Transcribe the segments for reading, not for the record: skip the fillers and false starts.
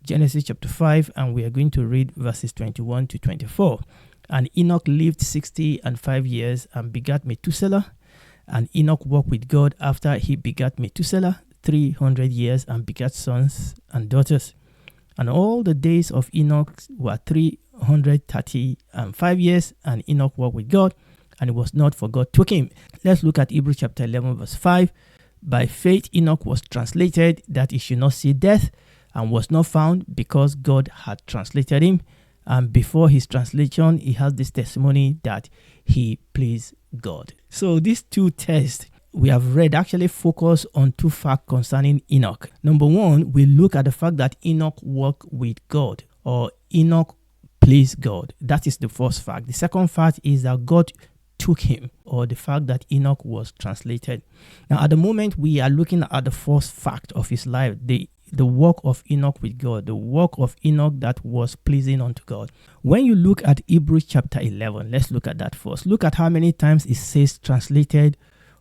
Genesis chapter 5, and we are going to read verses 21 to 24. And Enoch lived 65 years and begat Methuselah. And Enoch walked with God after he begat Methuselah 300 years and begat sons and daughters. And all the days of Enoch were 335 years, and Enoch walked with God, and it was not, for God took him. Let's look at Hebrews chapter 11 verse 5. By faith Enoch was translated that he should not see death, and was not found, because God had translated him. And before his translation, he has this testimony that he pleased God. So these two texts we have read actually focus on two facts concerning Enoch. Number one, we look at the fact that Enoch walked with God, or Enoch pleased God. That is the first fact. The second fact is that God took him, or the fact that Enoch was translated. Now, at the moment, we are looking at the first fact of his life, the walk of Enoch with God, the walk of Enoch that was pleasing unto God. When you look at Hebrews chapter 11, let's look at that first. Look at how many times it says translated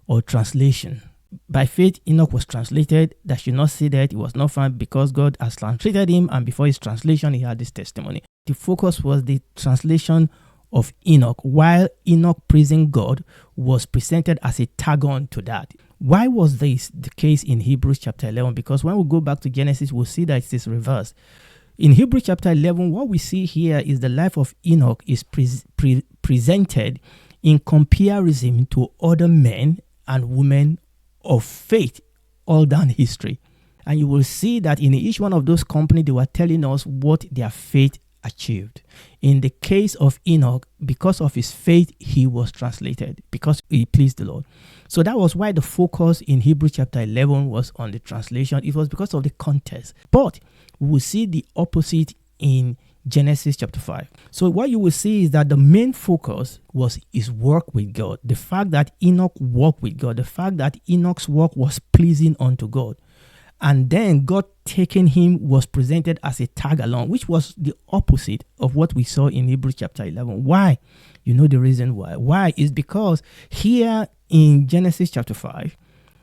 or translation. By faith, Enoch was translated that should not see that he was not found, because God has translated him, and before his translation, he had this testimony. The focus was the translation of Enoch, while Enoch praising God was presented as a tag-on to that. Why was this the case in Hebrews chapter 11? Because when we go back to Genesis, we'll see that it is reversed. In Hebrews chapter 11, what we see here is the life of Enoch is presented in comparison to other men and women of faith all down history. And you will see that in each one of those companies, they were telling us what their faith achieved. In the case of Enoch, because of his faith, he was translated, because he pleased the Lord. So that was why the focus in Hebrews chapter 11 was on the translation. It was because of the context. But we will see the opposite in Genesis chapter 5. So what you will see is that the main focus was his work with God. The fact that Enoch walked with God. The fact that Enoch's work was pleasing unto God. And then God taking him was presented as a tag along, which was the opposite of what we saw in Hebrews chapter 11. Why? You know the reason why. Why is because here in Genesis chapter 5,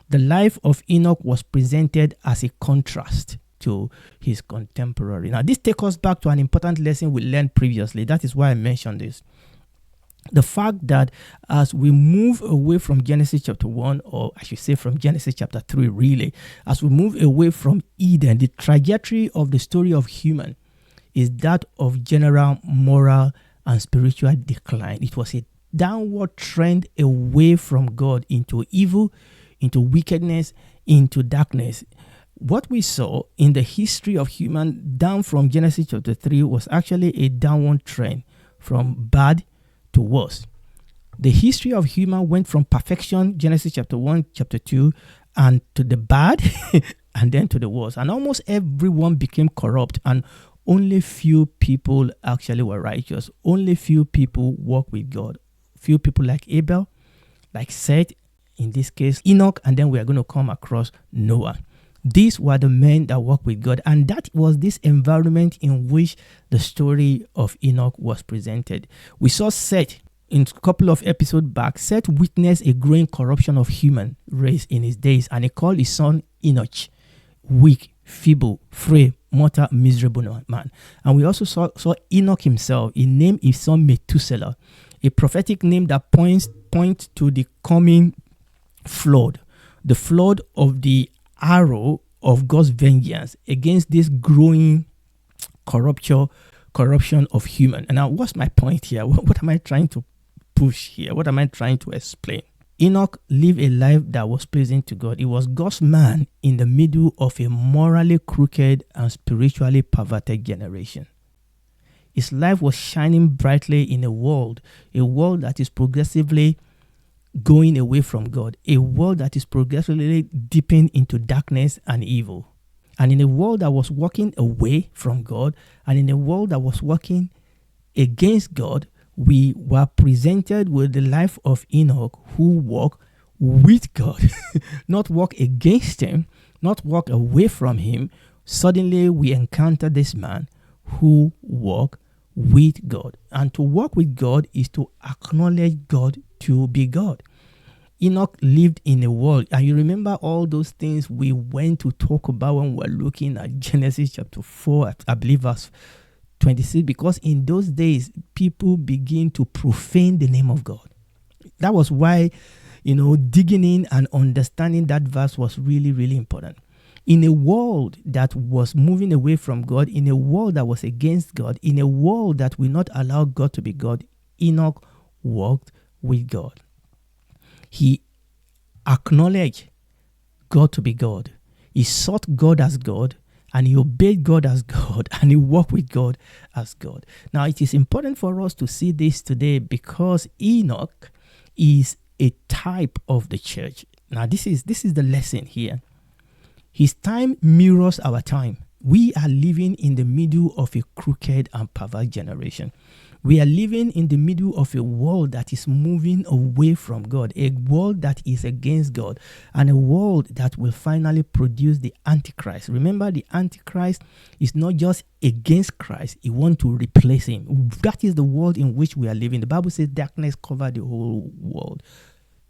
the life of Enoch was presented as a contrast to his contemporary. Now, this takes us back to an important lesson we learned previously. That is why I mentioned this. The fact that as we move away from Genesis chapter 1, or I should say from Genesis chapter 3 really, as we move away from Eden, the trajectory of the story of human is that of general moral and spiritual decline. It was a downward trend away from God into evil, into wickedness, into darkness. What we saw in the history of human down from Genesis chapter 3 was actually a downward trend from bad to worse. The history of human went from perfection, Genesis chapter 1, chapter 2, and to the bad, and then to the worst. And almost everyone became corrupt, and only few people actually were righteous. Only few people walked with God. Few people like Abel, like Seth, in this case, Enoch, and then we are going to come across Noah. These were the men that walked with God, and that was this environment in which the story of Enoch was presented. We saw Seth in a couple of episodes back. Seth witnessed a growing corruption of human race in his days, and he called his son Enoch, weak, feeble, frail, mortal, miserable man. And we also saw Enoch himself. He named his son Methuselah, a prophetic name that points to the coming flood, the flood of the arrow of God's vengeance against this growing corruption of human. And now, what's my point here? What am I trying to push here? What am I trying to explain? Enoch lived a life that was pleasing to God. He was God's man in the middle of a morally crooked and spiritually perverted generation. His life was shining brightly in a world that is progressively going away from God, a world that is progressively dipping into darkness and evil. And in a world that was walking away from God, and in a world that was walking against God, we were presented with the life of Enoch, who walked with God, not walk against him, not walk away from him. Suddenly we encounter this man who walked with God. And to walk with God is to acknowledge God to be God. Enoch lived in a world, and you remember all those things we went to talk about when we were looking at Genesis chapter 4, I believe verse 26, because in those days, people begin to profane the name of God. That was why, digging in and understanding that verse was really, really important. In a world that was moving away from God, in a world that was against God, in a world that will not allow God to be God, Enoch walked with God. He acknowledged God to be God. He sought God as God, and he obeyed God as God, and he walked with God as God. Now, it is important for us to see this today because Enoch is a type of the church. Now, this is the lesson here. His time mirrors our time. We are living in the middle of a crooked and perverse generation. We are living in the middle of a world that is moving away from God, a world that is against God, and a world that will finally produce the Antichrist. Remember, the Antichrist is not just against Christ, he wants to replace him. That is the world in which we are living. The Bible says darkness covers the whole world.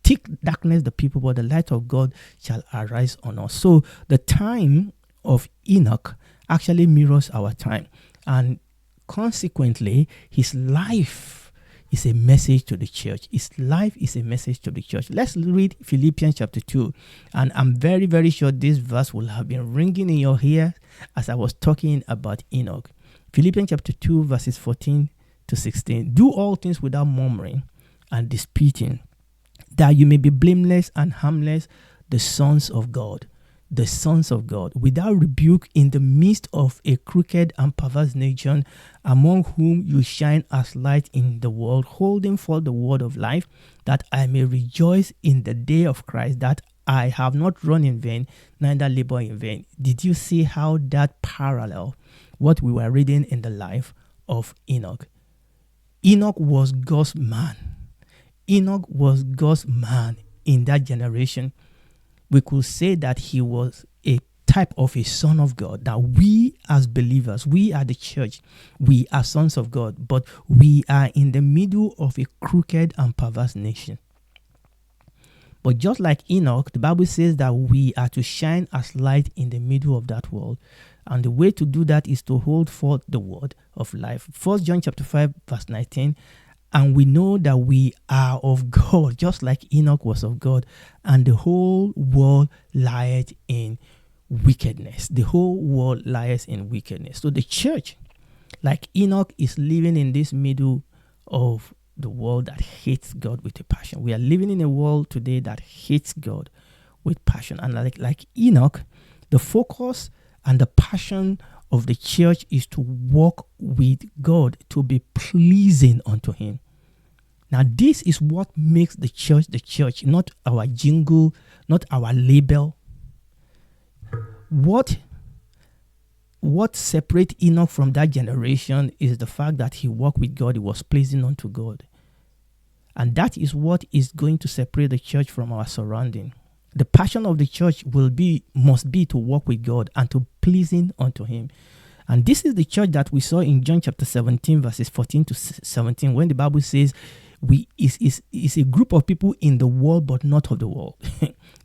Thick darkness the people, but the light of God shall arise on us. So the time of Enoch actually mirrors our time. And consequently, his life is a message to the church. His life is a message to the church. Let's read Philippians chapter 2. And I'm very, very sure this verse will have been ringing in your ear as I was talking about Enoch. Philippians chapter 2, verses 14 to 16. Do all things without murmuring and disputing, that you may be blameless and harmless, the sons of God, without rebuke in the midst of a crooked and perverse nation, among whom you shine as light in the world, holding forth the word of life, that I may rejoice in the day of Christ, that I have not run in vain, neither labor in vain. Did you see how that parallel what we were reading in the life of Enoch? Enoch was God's man. Enoch was God's man in that generation. We could say that he was a type of a son of God, that we as believers, we are the church, we are sons of God, but we are in the middle of a crooked and perverse nation. But just like Enoch, the Bible says that we are to shine as light in the middle of that world. And the way to do that is to hold forth the word of life. 1 John chapter 5, verse 19. And we know that we are of God, just like Enoch was of God. And the whole world lieth in wickedness. The whole world lieth in wickedness. So the church, like Enoch, is living in this middle of the world that hates God with a passion. We are living in a world today that hates God with passion. And like Enoch, the focus and the passion of the church is to walk with God, to be pleasing unto him. Now, this is what makes the church, not our jingle, not our label. What separates Enoch from that generation is the fact that he walked with God, he was pleasing unto God. And that is what is going to separate the church from our surrounding. The passion of the church must be to walk with God and to pleasing unto him. And this is the church that we saw in John chapter 17, verses 14 to 17, when the Bible says, is a group of people in the world, but not of the world.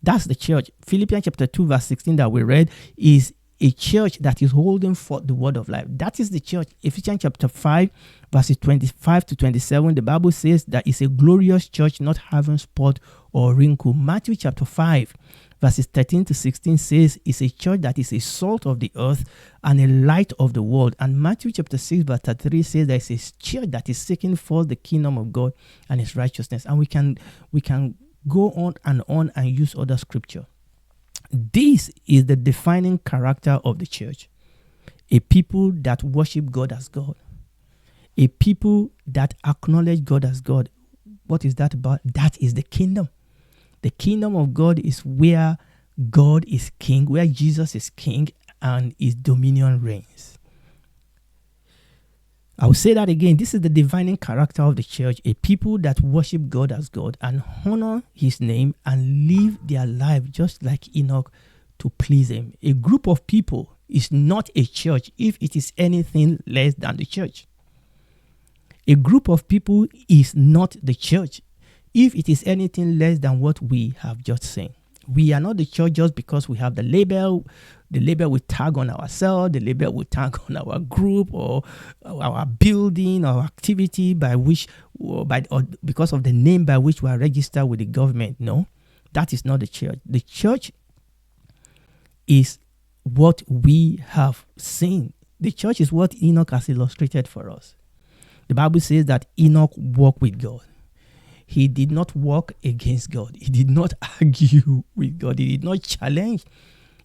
That's the church. Philippians chapter 2, verse 16 that we read is a church that is holding forth the word of life. That is the church. Ephesians chapter 5, verses 25 to 27, the Bible says that it's a glorious church, not having spot or wrinkle. Matthew chapter 5, verses 13 to 16 says it's a church that is a salt of the earth and a light of the world. And Matthew chapter 6, verse 33 says that it's a church that is seeking for the kingdom of God and his righteousness. And we can go on and use other scripture. This is the defining character of the church. A people that worship God as God. A people that acknowledge God as God. What is that about? That is the kingdom. The kingdom of God is where God is king, where Jesus is king, and his dominion reigns. I will say that again. This is the defining character of the church. A people that worship God as God and honor his name and live their life just like Enoch to please him. A group of people is not a church if it is anything less than the church. A group of people is not the church if it is anything less than what we have just seen. We are not the church just because we have the label we tag on ourselves, the label we tag on our group or our building or activity or because of the name by which we are registered with the government. No, that is not the church. The church is what we have seen. The church is what Enoch has illustrated for us. The Bible says that Enoch walked with God. He did not walk against God. He did not argue with God. He did not challenge.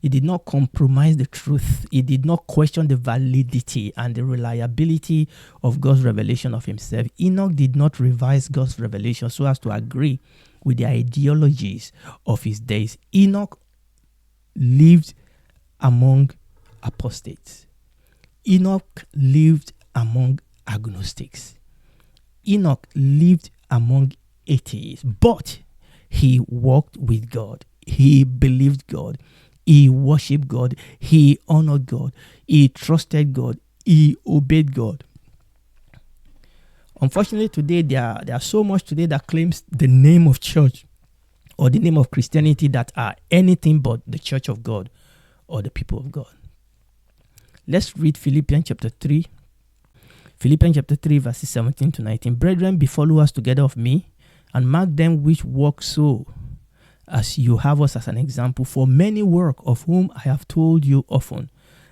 He did not compromise the truth. He did not question the validity and the reliability of God's revelation of himself. Enoch did not revise God's revelation so as to agree with the ideologies of his days. Enoch lived among apostates. Enoch lived among agnostics. Enoch lived among atheists, but he walked with God. He believed God. He worshipped God. He honored God. He trusted God. He obeyed God. Unfortunately, today there are so much today that claims the name of church or the name of Christianity that are anything but the church of God or the people of God. Let's read Philippians chapter 3. Philippians chapter 3 verses 17 to 19. Brethren, be followers together of me, and mark them which walk so, as you have us as an example. For many work, of whom I have told you often,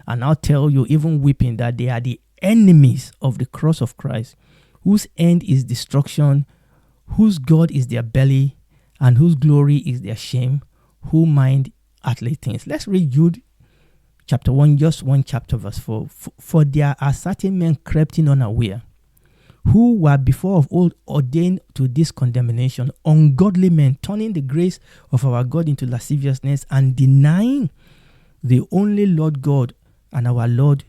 and now tell you even weeping, that they are the enemies of the cross of Christ, whose end is destruction, whose God is their belly, and whose glory is their shame, who mind earthly things. Let's read Jude chapter 1, just one chapter, verse 4. For there are certain men crept in unaware, who were before of old ordained to this condemnation, ungodly men, turning the grace of our God into lasciviousness, and denying the only Lord God and our Lord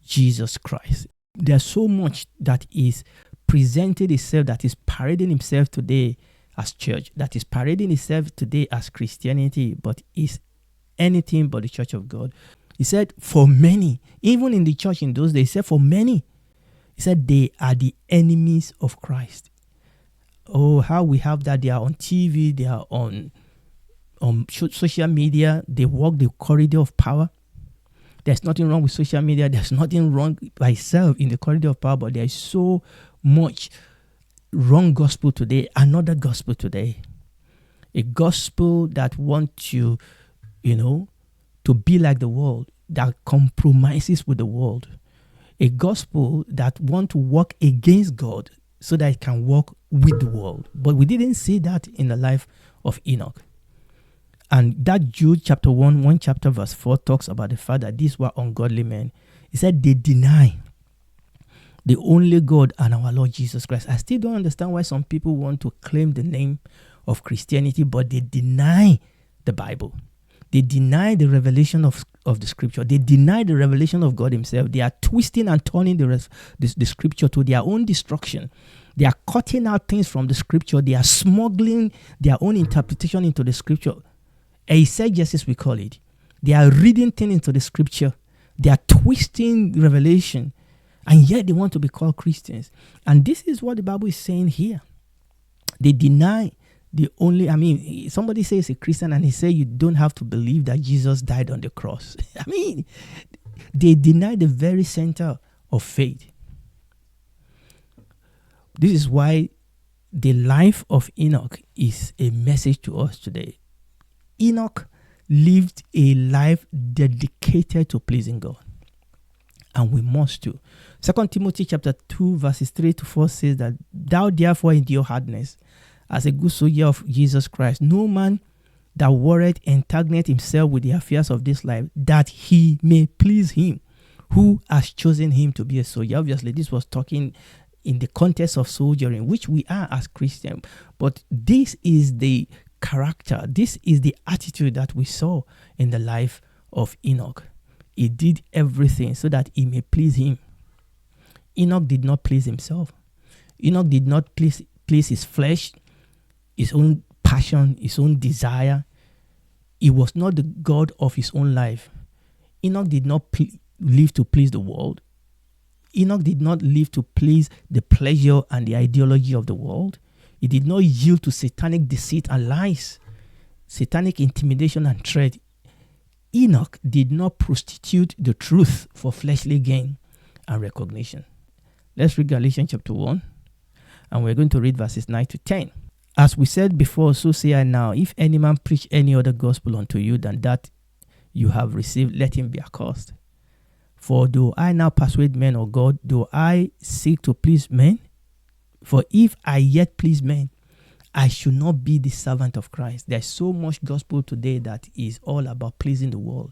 Jesus Christ. There's so much that is presented itself, that is parading himself today as church, that is parading itself today as Christianity, but is anything but the church of God. He said, for many, even in the church in those days, he said, for many, he said, they are the enemies of Christ. Oh, how we have that. They are on TV, they are on social media, they walk the corridor of power. There's nothing wrong with social media. There's nothing wrong by itself in the corridor of power, but there's so much wrong gospel today, another gospel today. A gospel that wants you, to be like the world, that compromises with the world. A gospel that wants to walk against God so that it can walk with the world. But we didn't see that in the life of Enoch. And that Jude chapter 1 chapter verse 4 talks about the fact that these were ungodly men. He said they deny the only God and our Lord Jesus Christ. I still don't understand why some people want to claim the name of Christianity, but they deny the Bible. They deny the revelation of the scripture. They deny the revelation of God himself. They are twisting and turning the scripture to their own destruction. They are cutting out things from the scripture. They are smuggling their own interpretation into the scripture. Eisegesis, we call it. They are reading things into the scripture. They are twisting revelation. And yet they want to be called Christians. And this is what the Bible is saying here. They deny somebody says a Christian and he say you don't have to believe that Jesus died on the cross. They deny the very center of faith. This is why the life of Enoch is a message to us today. Enoch lived a life dedicated to pleasing God. And we must too. 2 Timothy chapter 2 verses 3 to 4 says that, thou therefore endure hardness, as a good soldier of Jesus Christ. No man that warreth entangleth himself with the affairs of this life, that he may please him who has chosen him to be a soldier. Obviously, this was talking in the context of soldiering, which we are as Christians. But this is the character, this is the attitude that we saw in the life of Enoch. He did everything so that he may please him. Enoch did not please himself. Enoch did not please his flesh, his own passion, his own desire. He was not the God of his own life. Enoch did not live to please the world. Enoch did not live to please the pleasure and the ideology of the world. He did not yield to satanic deceit and lies, satanic intimidation and threat. Enoch did not prostitute the truth for fleshly gain and recognition. Let's read Galatians chapter 1, and we're going to read verses 9 to 10. As we said before, so say I now, if any man preach any other gospel unto you than that you have received, let him be accursed. For do I now persuade men or God? Do I seek to please men? For if I yet please men, I should not be the servant of Christ. There's so much gospel today that is all about pleasing the world.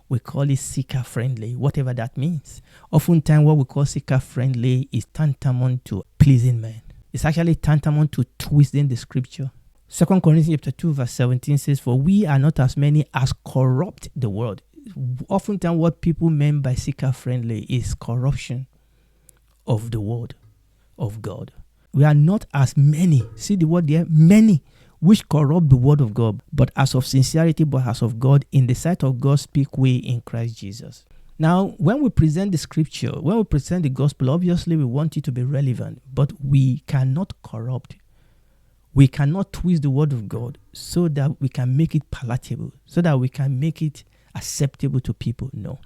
We call it seeker-friendly, whatever that means. Oftentimes, what we call seeker-friendly is tantamount to pleasing men. It's actually tantamount to twisting the scripture. 2 Corinthians chapter 2 verse 17 says, for we are not as many as corrupt the world. Oftentimes, what people mean by seeker-friendly is corruption of the word of God. We are not as many, see the word there, many, which corrupt the word of God, but as of sincerity, but as of God, in the sight of God, speak we in Christ Jesus. Now, when we present the scripture, when we present the gospel, obviously we want it to be relevant, but we cannot corrupt. We cannot twist the word of God so that we can make it palatable, so that we can make it acceptable to people. No.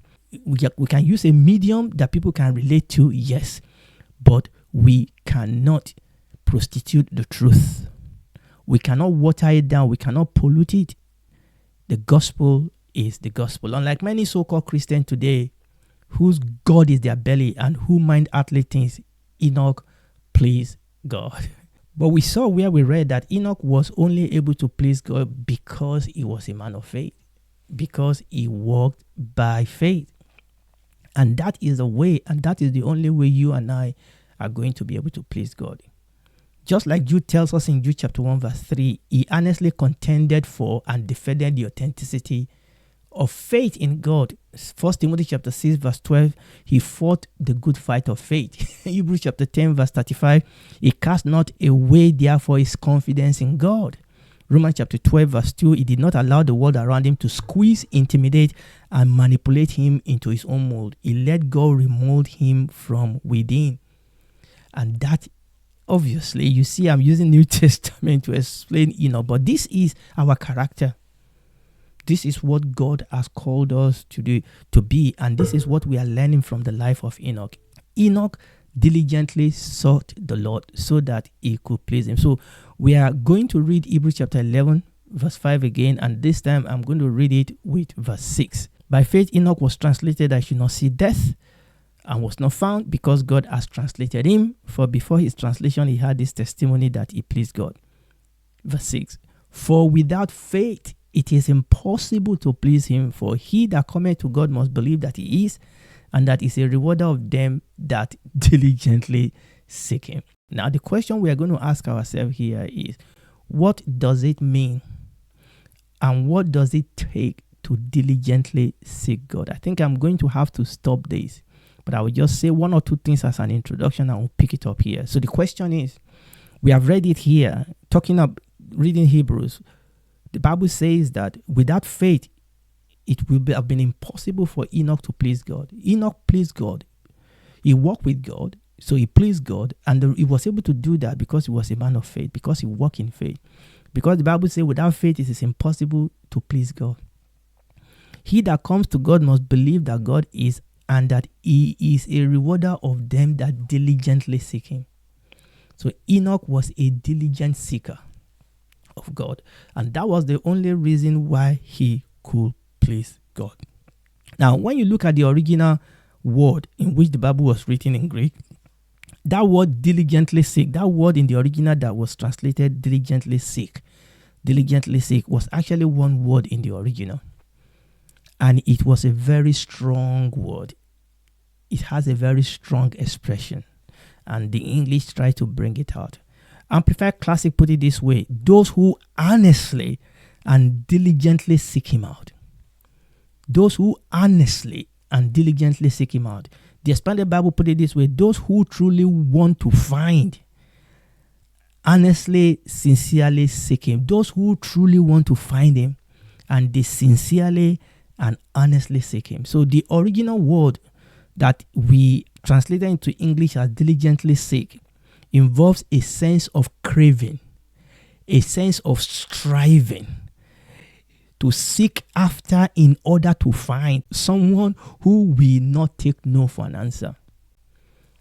We can use a medium that people can relate to, yes, but we cannot prostitute the truth. We cannot water it down. We cannot pollute it. The gospel is the gospel. Unlike many so-called Christians today, whose God is their belly and who mind earthly things, Enoch pleased God. But we saw where we read that Enoch was only able to please God because he was a man of faith, because he walked by faith. And that is the way, and that is the only way you and I are going to be able to please God. Just like Jude tells us in Jude chapter 1 verse 3, he earnestly contended for and defended the authenticity of faith in God. 1 Timothy chapter 6 verse 12, he fought the good fight of faith. Hebrews chapter 10 verse 35, he cast not away therefore his confidence in God. Romans chapter 12 verse 2, he did not allow the world around him to squeeze, intimidate, and manipulate him into his own mold. He let God remold him from within. And that, obviously, you see, I'm using New Testament to explain Enoch, but this is our character. This is what God has called us to do, to be, and this is what we are learning from the life of Enoch. Enoch diligently sought the Lord so that he could please him. So we are going to read Hebrews chapter 11, verse 5 again, and this time I'm going to read it with verse 6. By faith, Enoch was translated that he should not see death, and was not found because God has translated him. For before his translation, he had this testimony that he pleased God. Verse 6. For without faith, it is impossible to please him. For he that cometh to God must believe that he is, and that is a rewarder of them that diligently seek him. Now, the question we are going to ask ourselves here is, what does it mean? And what does it take to diligently seek God? I think I'm going to have to stop this, but I will just say one or two things as an introduction and we'll pick it up here. So the question is, we have read it here, reading Hebrews. The Bible says that without faith, it will have been impossible for Enoch to please God. Enoch pleased God. He walked with God, so he pleased God, and he was able to do that because he was a man of faith, because he walked in faith. Because the Bible says without faith, it is impossible to please God. He that comes to God must believe that God is, and that he is a rewarder of them that diligently seek him. So Enoch was a diligent seeker of God, and that was the only reason why he could please God. Now, when you look at the original word in which the Bible was written in Greek, that word diligently seek, that word in the original that was translated diligently seek was actually one word in the original. And it was a very strong word. It has a very strong expression. And the English try to bring it out. Amplified Classic put it this way: those who earnestly and diligently seek him out. Those who earnestly and diligently seek him out. The Expanded Bible put it this way: those who truly want to find, earnestly, sincerely seek him. Those who truly want to find him, and they sincerely and honestly seek him. So the original word that we translated into English as diligently seek involves a sense of craving, a sense of striving to seek after in order to find someone who will not take no for an answer.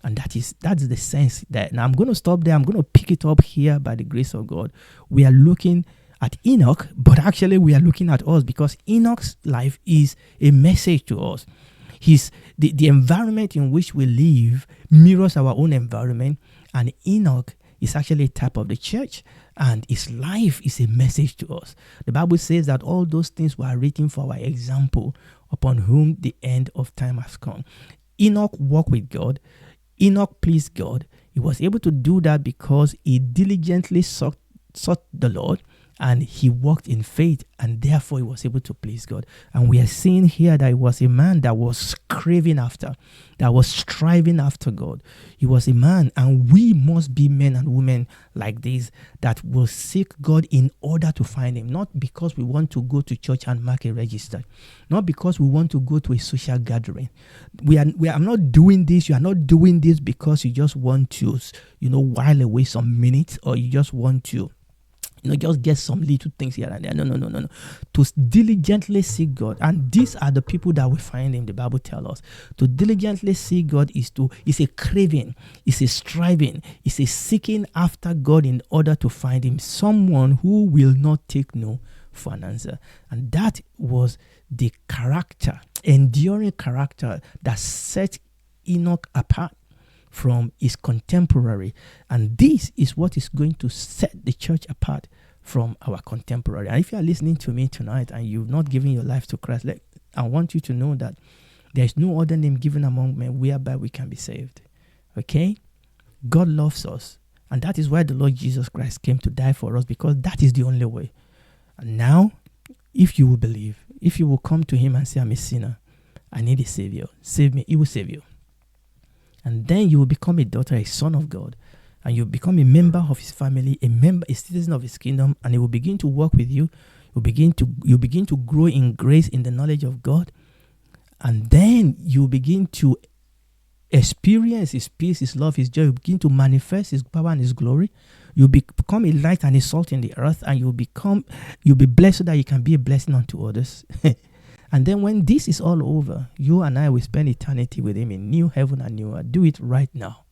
And that's the sense that, now I'm going to stop there. I'm going to pick it up here by the grace of God. We are looking at Enoch, but actually we are looking at us, because Enoch's life is a message to us. The environment in which we live mirrors our own environment, and Enoch is actually a type of the church, and his life is a message to us. The Bible says that all those things were written for our example, upon whom the end of time has come. Enoch walked with God. Enoch pleased God. He was able to do that because he diligently sought the Lord, and he walked in faith, and therefore he was able to please God. And we are seeing here that he was a man that was craving after, that was striving after God. He was a man, and we must be men and women like this, that will seek God in order to find him, not because we want to go to church and mark a register, not because we want to go to a social gathering. I'm not doing this. You are not doing this because you just want to, while away some minutes, or you just want to, just get some little things here and there. No. To diligently seek God. And these are the people that we find in the Bible tell us. To diligently seek God is a craving, is a striving, is a seeking after God in order to find him, someone who will not take no for an answer. And that was the character, enduring character, that set Enoch apart from his contemporary. And this is what is going to set the church apart from our contemporary. And if you are listening to me tonight and you've not given your life to Christ, I want you to know that there is no other name given among men whereby we can be saved. Okay? God loves us, and that is why the Lord Jesus Christ came to die for us, because that is the only way. And now, if you will believe, if you will come to him and say, I'm a sinner, I need a savior, save me, he will save you. And then you will become a daughter, a son of God, and you become a member of his family, a citizen of his kingdom, and he will begin to work with you. You begin to grow in grace, in the knowledge of God, and then you begin to experience his peace, his love, his joy. You begin to manifest his power and his glory. You become a light and a salt in the earth, and you'll be blessed so that you can be a blessing unto others. And then when this is all over, you and I will spend eternity with him in new heaven and new earth. Do it right now.